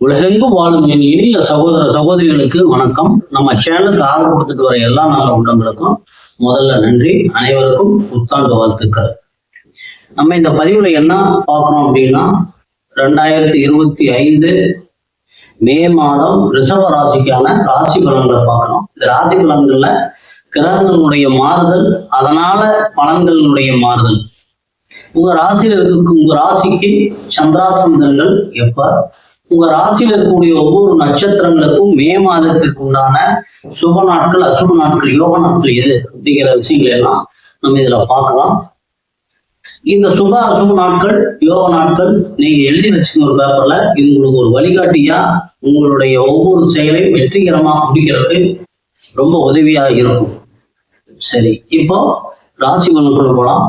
உலகெங்கும் வாழும் என் இனிய சகோதர சகோதரிகளுக்கு வணக்கம். நம்ம சேனலுக்கு ஆதரவு கொடுத்துட்டு வர எல்லா நல்ல உள்ளங்களுக்கும் முதல்ல நன்றி. அனைவருக்கும் புத்தாண்டு வாழ்த்துக்கள். நம்ம இந்த பதிவுல என்ன பார்க்கிறோம் அப்படின்னா 2025 மே மாதம் ரிஷப ராசிக்கான ராசி பலன்களை பார்க்கிறோம். இந்த ராசி பலன்கள்ல கிரகங்களுடைய மாறுதல், அதனால பலன்களினுடைய மாறுதல். உங்க ராசியில உங்க ராசிக்கு சந்திராசிரமங்கள் எப்ப, உங்க ராசியில் இருக்கக்கூடிய ஒவ்வொரு நட்சத்திரங்களுக்கும் மே மாதத்திற்கு உண்டான சுப நாட்கள், அசுப நாட்கள், யோக நாட்கள் எது அப்படிங்கிற விஷயங்கள் எல்லாம் நம்ம இதுல பார்க்கலாம். இந்த சுப அசுப நாட்கள், யோக நாட்கள் நீங்க எழுதி வச்சுங்க ஒரு பேப்பர்ல. இது உங்களுக்கு ஒரு வழிகாட்டியா உங்களுடைய ஒவ்வொரு செயலையும் வெற்றிகரமா முடிக்கிறதுக்கு ரொம்ப உதவியா இருக்கும். சரி, இப்போ ராசி பலன்குள்ள போலாம்.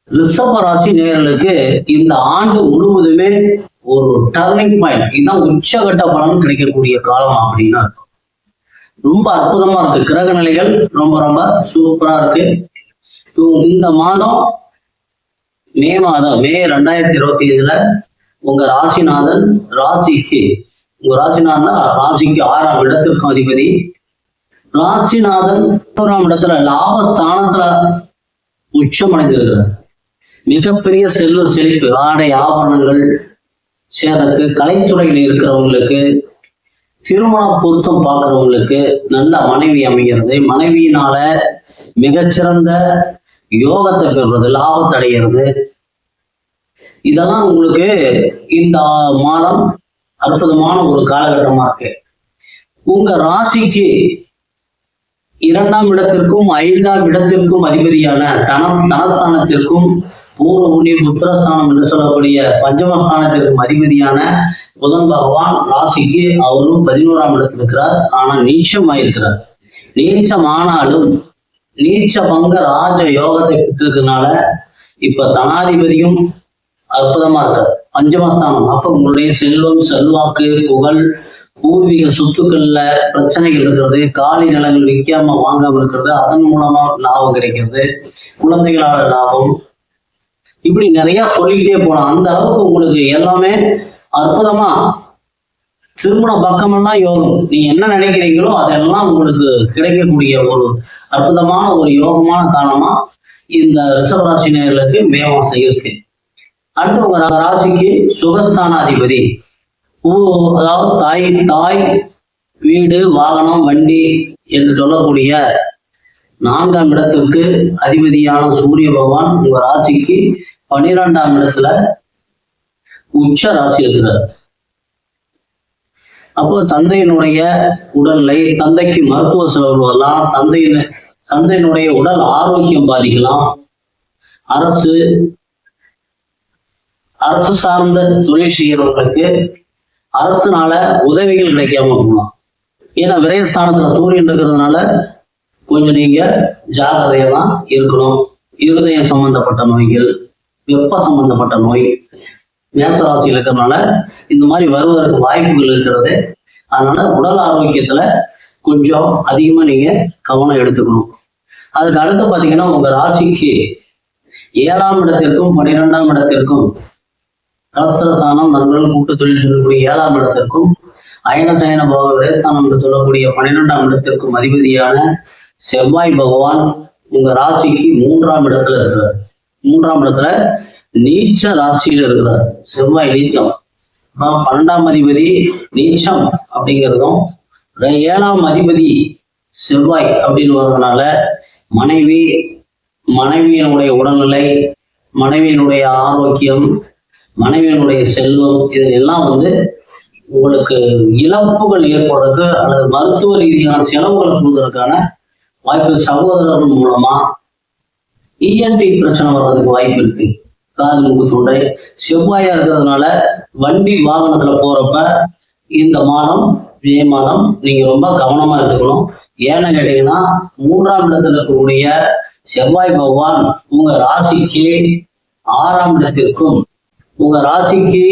ரிஷப ராசி நேயர்களுக்கு இந்த ஆண்டு முழுவதுமே ஒரு டர்னிங் பாயிண்ட், இதுதான் உச்சகட்ட பலன் கிடைக்கக்கூடிய காலம் அப்படின்னு அர்த்தம். ரொம்ப அற்புதமா இருக்கு, கிரக நிலைகள் ரொம்ப ரொம்ப சூப்பரா இருக்கு. இந்த மாதம் மே 2025 உங்க ராசிநாதன் உங்க ராசிநாதன் ராசிக்கு 6ஆம் இடத்திற்கும் அதிபதி. ராசிநாதன் 1ஆம் இடத்துல லாபஸ்தானத்துல உச்சம் அடைந்திருக்கிறார். மிகப்பெரிய செல்வ செழிப்பு, ஆடை ஆபரணங்கள் சேர்றதுக்கு, கலைத்துறையில் இருக்கிறவங்களுக்கு, திருமண பொருத்தம் பார்க்கிறவங்களுக்கு நல்ல மனைவி அமைகிறது, மனைவியினால மிகச்சிறந்த யோகத்தை பெறுறது, லாபத்தை அடைகிறது, இதெல்லாம் உங்களுக்கு இந்த மாதம் அற்புதமான ஒரு காலகட்டமா இருக்கு. உங்க ராசிக்கு 2ஆம் இடத்திற்கும் 5ஆம் இடத்திற்கும் அதிபதியான தனஸ்தானத்திற்கும் பூர்வ புண்ணிய புத்திரஸ்தானம் என்று சொல்லக்கூடிய பஞ்சமஸ்தானத்திற்கும் அதிபதியான புதன் பகவான் ராசிக்கு அவரும் 11ஆம் இடத்தில் இருக்கிறார். ஆனா நீச்சமாயிருக்கிறார். நீச்சம் ஆனாலும் நீச்ச பங்க ராஜ யோகத்தை பெற்றிருக்கிறதுனால இப்ப தனாதிபதியும் அற்புதமா இருக்கார், பஞ்சமஸ்தானம். அப்ப உங்களுடைய செல்வம், செல்வாக்கு, புகழ், பூர்வீக சொத்துக்கள்ல பிரச்சனைகள் இருக்கிறது, காலி நிலங்கள் விற்காம வாங்காம இருக்கிறது, அதன் மூலமா லாபம் கிடைக்கிறது, குழந்தைகளால லாபம், இப்படி நிறைய சொல்லிக்கிட்டே போலாம். அந்த அளவுக்கு உங்களுக்கு எல்லாமே அற்புதமா திருமண பக்கமெல்லாம் யோகம். நீ என்ன நினைக்கிறீங்களோ அதெல்லாம் உங்களுக்கு கிடைக்கக்கூடிய ஒரு அற்புதமான ஒரு யோகமான காலமா இந்த ரிஷபராசி நேயர்களுக்கு மே மாசம் இருக்கு. அடுத்து உங்க ராசிக்கு சுகஸ்தானாதிபதி, அதாவது தாய் வீடு, வாகனம், வண்டி என்று சொல்லக்கூடிய 4ஆம் இடத்திற்கு அதிபதியான சூரிய பகவான் உங்க ராசிக்கு 12ஆம் இடத்துல உச்ச ராசி இருக்கிறார். அப்போ தந்தையினுடைய உடல்நிலை, தந்தைக்கு மருத்துவ செலவு வரலாம், தந்தையினுடைய உடல் ஆரோக்கியம் பாதிக்கலாம், அரசு சார்ந்த தொழில் செய்யறவங்களுக்கு அரசுனால உதவிகள் கிடைக்காம போகலாம். ஏன்னா விரயஸ்தானத்துல சூரியன் இருக்கிறதுனால கொஞ்சம் நீங்க ஜாகிரதையா தான் இருக்கணும். இருதயம் சம்பந்தப்பட்ட நோய்கள், வெப்ப சம்பந்தப்பட்ட நோய் மேசராசியில் இருக்கிறதுனால இந்த மாதிரி வருவதற்கு வாய்ப்புகள் இருக்கிறது. அதனால உடல் ஆரோக்கியத்துல கொஞ்சம் அதிகமா நீங்க கவனம் எடுத்துக்கணும். அதுக்கு அடுத்து பாத்தீங்கன்னா உங்க ராசிக்கு 7ஆம் இடத்திற்கும் 12ஆம் இடத்திற்கும் கலஸ்திரஸ்தானம், நண்பர்கள், கூட்டு தொழில் சொல்லக்கூடிய 7ஆம் இடத்திற்கும் அயன சயன போக விரயஸ்தானம் என்று சொல்லக்கூடிய 12ஆம் இடத்திற்கும் அதிபதியான செவ்வாய் பகவான் உங்க ராசிக்கு 3ஆம் இடத்துல இருக்கிறார். 3ஆம் இடத்துல நீச்ச ராசியில இருக்கிறார். செவ்வாய் நீச்சம், 12ஆம் அதிபதி நீச்சம் அப்படிங்கிறதும் 7ஆம் அதிபதி செவ்வாய் அப்படின்னு வர்றதுனால மனைவியினுடைய உடல்நிலை, மனைவியினுடைய ஆரோக்கியம், மனைவியினுடைய செல்வம், இதெல்லாம் உங்களுக்கு இழப்புகள் ஏற்படுறதுக்கு அல்லது மருத்துவ ரீதியான செலவுகளை கொடுக்கறதுக்கான வாய்ப்பு, சகோதரர்கள் மூலமா இஎன்டி பிரச்சனை வர்றதுக்கு வாய்ப்பு இருக்கு. காது, மூக்கு, தொண்டை செவ்வாயா இருக்கிறதுனால வண்டி வாகனத்துல போறப்ப இந்த மாதம் மே மாதம் நீங்க ரொம்ப கவனமா இருக்கணும். ஏன்னு கேட்டீங்கன்னா 3ஆம் இடத்துல இருக்கக்கூடிய செவ்வாய் பகவான் உங்க ராசிக்கு 6ஆம் இடத்திற்கும், உங்க ராசிக்கு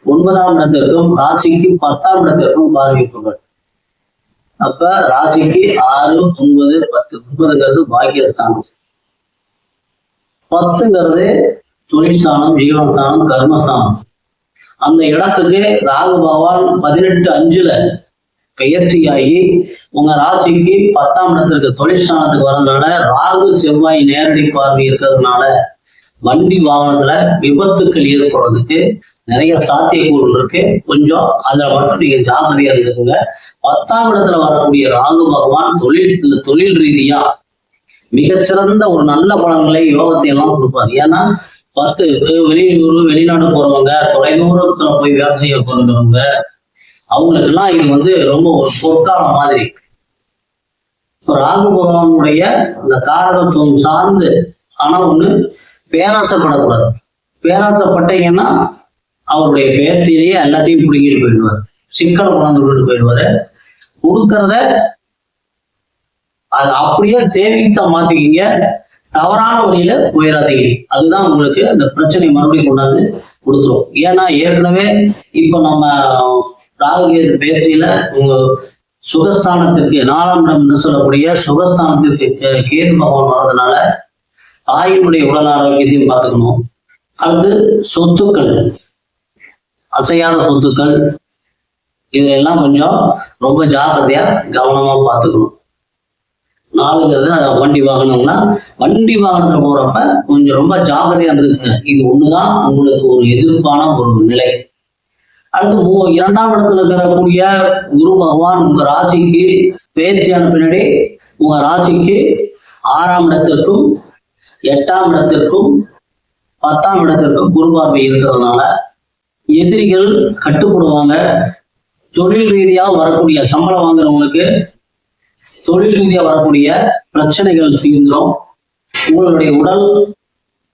9ஆம் இடத்திற்கும், ராசிக்கு 10ஆம் இடத்திற்கும் பார்வைப்புகள். அப்ப ராசிக்கு 6, 9, 10. 9ங்கிறது பாக்கியஸ்தானம், 10ங்கிறது தொழிற்ஸ்தானம், ஜீவனஸ்தானம், கர்மஸ்தானம். அந்த இடத்துக்கு ராகு பகவான் 18/5 பெயர்ச்சியாகி உங்க ராசிக்கு 10ஆம் இடத்திற்கு தொழிற்சாலத்துக்கு வர்றதுனால ராகு செவ்வாய் நேரடி பார்வை இருக்கிறதுனால வண்டி வாகனத்துல விபத்துக்கள் ஏற்படுறதுக்கு நிறைய சாத்தியக்கூறுகள் இருக்கு. கொஞ்சம் அதுல மட்டும் நீங்க ஜாக்கிரதையா இருந்துக்குங்க. 10ஆம் இடத்துல வரக்கூடிய ராகு பகவான் தொழில் ரீதியா மிகச்சிறந்த ஒரு நல்ல பலன்களை யோகத்தை எல்லாம் கொடுப்பாரு. ஏன்னா 10 வெளிநாடு போறவங்க, தொலைதூரத்துல போய் வேலை செய்ய போறவங்க, அவங்களுக்கு எல்லாம் இது ரொம்ப ஒரு பொற்காலம் மாதிரி. ராகு பகவானுடைய அந்த காரகத்துவம் சார்ந்து ஆனா ஒண்ணு பேராசைப்படக்கூடாது. பேராசைப்பட்டீங்கன்னா அவருடைய பேர்த்திலேயே எல்லாத்தையும் பிடிங்கிட்டு போயிடுவார், சிக்கலை கொண்டாந்து விட்டுட்டு போயிடுவாரு. கொடுக்கறத அப்படியே சேவிங்ஸா மாத்திக்கிங்க, தவறான வழியில போயிடாதீங்க. அதுதான் உங்களுக்கு அந்த பிரச்சனை மறுபடியும் கொண்டாந்து கொடுத்துரும். ஏன்னா ஏற்கனவே இப்ப நம்ம ராகுகேது பேச்சியில உங்க சுகஸ்தானத்திற்கு 4ஆம் இடம் என்று சொல்லக்கூடிய சுகஸ்தானத்திற்கு கேது பகவான் வர்றதுனால தாயினுடைய உடல் ஆரோக்கியத்தையும் பார்த்துக்கணும். அடுத்து சொத்துக்கள், அசையாத சொத்துக்கள், இதெல்லாம் கொஞ்சம் ரொம்ப ஜாக்கிரதையா கவனமா பார்த்துக்கணும். 4ங்கிறது வண்டி வாகனம்னா வண்டி வாகனத்துல போறப்ப கொஞ்சம் ரொம்ப ஜாக்கிரதையா இருந்துக்குங்க. இது ஒண்ணுதான் உங்களுக்கு ஒரு எதிர்ப்பான ஒரு நிலை. அடுத்து 2ஆம் இடத்துல இருக்கக்கூடிய குரு பகவான் உங்க ராசிக்கு பேச்சியான பின்னாடி உங்க ராசிக்கு 6ஆம் இடத்திற்கும் 8ஆம் இடத்திற்கும் 10ஆம் இடத்திற்கும் குரு பார்வை இருக்கிறதுனால எதிரிகள் கட்டுப்படுவாங்க. தொழில் ரீதியா வரக்கூடிய சம்பளம் வாங்குறவங்களுக்கு தொழில் ரீதியா வரக்கூடிய பிரச்சனைகள் தீர்ந்துடும். உங்களுடைய உடல்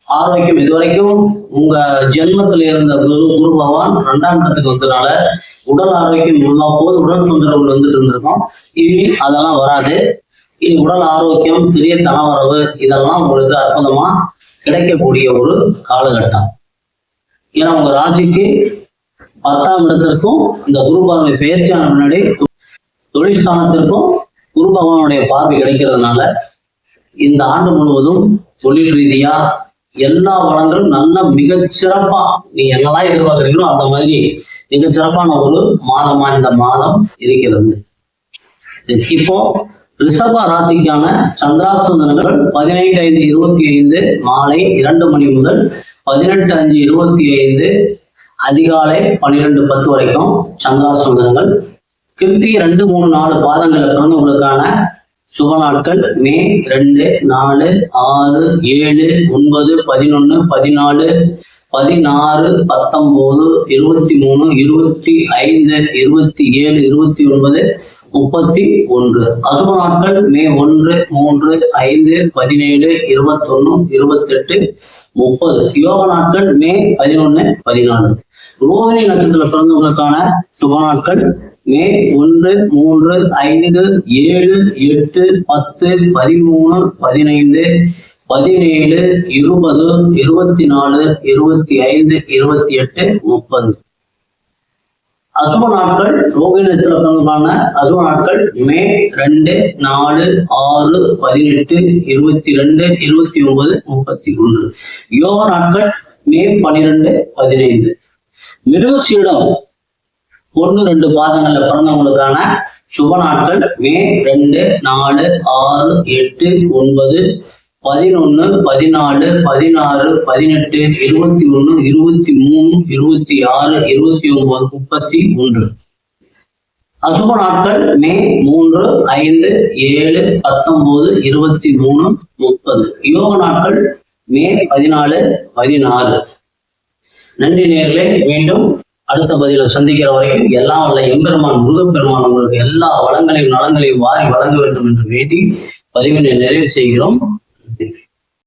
ஆரோக்கியம் இதுவரைக்கும் உங்க ஜென்மத்தில் இருந்த குரு பகவான் 2ஆம் இடத்துக்கு வந்ததுனால உடல் ஆரோக்கியம் நல்லா போது உடல் தொந்தரவுகள் வந்துட்டு இருந்திருக்கும். இனி அதெல்லாம் வராது. இனி உடல் ஆரோக்கியம், திடீர் தனவரவு இதெல்லாம் உங்களுக்கு அற்புதமா கிடைக்கக்கூடிய ஒரு காலகட்டம். ஏன்னா உங்க ராசிக்கு 10ஆம் இடத்திற்கும் இந்த குரு பார்வை பெயர்ச்சியான முன்னாடி தொழில் ஸ்தானத்திற்கும் குரு பகவானுடைய பார்வை கிடைக்கிறதுனால இந்த ஆண்டு முழுவதும் தொழில் ரீதியா எல்லா வளங்களும் நல்ல மிகச்சிறப்பா நீங்க என்னெல்லாம் எதிர்பார்க்குறீங்களோ அந்த மாதிரி மிகச்சிறப்பான ஒரு மாதமா இந்த மாதம் இருக்கிறது. இப்போ ரிஷப ராசிக்கான சந்திராஷ்டமங்கள் 15:25 மாலை 2 மணி முதல் 18:25 அதிகாலை 12:10 வரைக்கும் சந்திராஷ்டமங்கள். கிருத்திகை 2, 3, 4 பாதங்களை பிறந்தவங்களுக்கான சுப நாட்கள் மே 2, 4, 6, 7, 9, 11, 14, 16, 19, 23, 25, 27, 29, 31. அசுப நாட்கள் மே 1, 3, 5, 17, 21, 28, 30. யோக நாட்கள் மே 11, 14. ரோஹிணி நட்சத்திரத்தில் பிறந்தவங்களுக்கான சுப நாட்கள் மே 1, 3, 5, 7, 8, 10, 13, 15, 17, 20, 24, 25, 28, 30. அசுப நாட்கள் ரோகிணத்தில் பிறந்தவங்களுக்கான அசுப நாட்கள் மே 2, 4, 6, 18, 22, 29, 31. யோக நாட்கள் மே 12, 15. மிருகசீடம் 1, 2 பாதங்கள்ல பிறந்தவங்களுக்கான சுப நாட்கள் மே 2, 4, 6, 8, 9, 11, 14, 16, 18, 21, 23, 26, 29, 31. அசுப நாட்கள் மே 3, 5, 7, 19, 23, 30. யோக நாட்கள் மே 14, 16. நன்றி நேயர்களே. மீண்டும் அடுத்த பதில சந்திக்கிற வரைக்கும் எல்லாம் வல்ல எம்பெருமான் முருகப்பெருமான் உங்களுக்கு எல்லா வளங்களையும் நலங்களையும் வாரி வழங்க வேண்டும் என்று வேண்டி பதிவினை நிறைவு செய்கிறோம்.